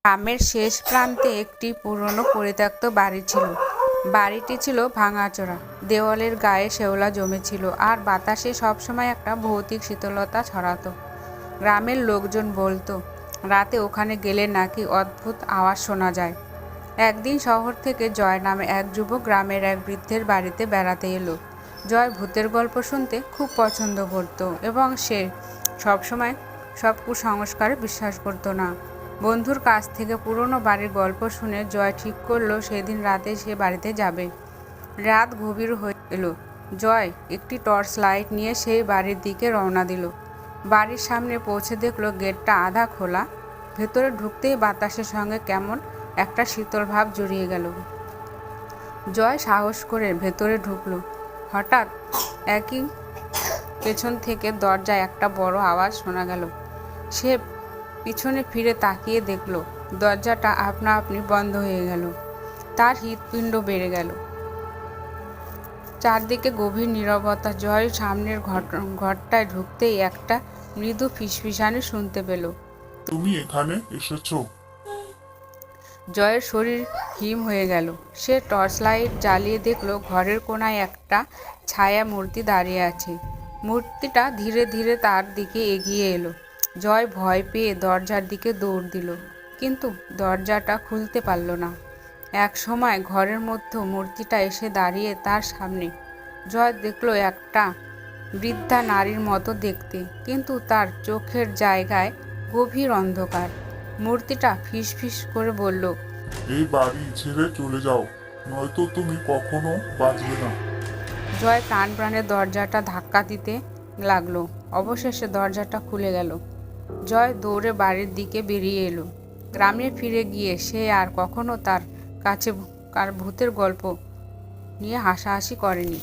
গ্রামের শেষ প্রান্তে একটি পুরনো পরিত্যক্ত বাড়ি ছিল। বাড়িটি ছিল ভাঙাচোরা, দেওয়ালের গায়ে শেওলা জমেছিল, আর বাতাসে সবসময় একটা ভৌতিক শীতলতা ছড়াতো। গ্রামের লোকজন বলতো রাতে ওখানে গেলে নাকি অদ্ভুত আওয়াজ শোনা যায়। একদিন শহর থেকে জয় নামে এক যুবক গ্রামের এক বৃদ্ধের বাড়িতে বেড়াতে এলো। জয় ভূতের গল্প শুনতে খুব পছন্দ করত এবং সে সবসময় সব কুসংস্কারে বিশ্বাস করতো না। বন্ধুর কাছ থেকে পুরনো বাড়ির গল্প শুনে জয় ঠিক করলো সেদিন রাতে সে বাড়িতে যাবে। রাত গভীর হয়ে এলো। জয় একটি টর্চ লাইট নিয়ে সেই বাড়ির দিকে রওনা দিল। বাড়ির সামনে পৌঁছে দেখলো গেটটা আধা খোলা। ভেতরে ঢুকতেই বাতাসের সঙ্গে কেমন একটা শীতল ভাব জড়িয়ে গেল। জয় সাহস করে ভেতরে ঢুকলো। হঠাৎ একই পেছন থেকে দরজায় একটা বড় আওয়াজ শোনা গেল। সে পিছনে ফিরে তাকিয়ে দেখলো দরজাটা আপনা আপনি বন্ধ হয়ে গেল। তার হৃৎপিণ্ড বেড়ে গেল। চারদিকে গভীর নীরবতা। জয় সামনের ঘরটায় ঢুকতেই একটা মৃদু ফিসফিসানি শুনতে পেল। তুমি এখানে এসেছো? জয়ের শরীর হিম হয়ে গেল। সে টর্চ লাইট জ্বালিয়ে দেখলো ঘরের কোনায় একটা ছায়া মূর্তি দাঁড়িয়ে আছে। মূর্তিটা ধীরে ধীরে তার দিকে এগিয়ে এলো। জয় ভয় পেয়ে দরজার দিকে দৌড় দিল, কিন্তু দরজাটা খুলতে পারল না। এক সময় ঘরের মধ্যে মূর্তিটা এসে দাঁড়িয়ে তার সামনে। জয় দেখলো একটা বৃদ্ধা নারীর মতো দেখতে, কিন্তু তার চোখের জায়গায় গভীর অন্ধকার। মূর্তিটা ফিসফিস করে বলল, এই বাড়ি ছেড়ে চলে যাও, নয়তো তুমি কখনো বাঁচবে না। জয় প্রাণ প্রাণে দরজাটা ধাক্কা দিতে লাগলো। অবশেষে দরজাটা খুলে গেল। জয় দৌড়ে বাড়ির দিকে বেরিয়ে এলো। গ্রামে ফিরে গিয়ে সে আর কখনো তার কাছে ভূতের গল্প নিয়ে হাসাহাসি করেনি।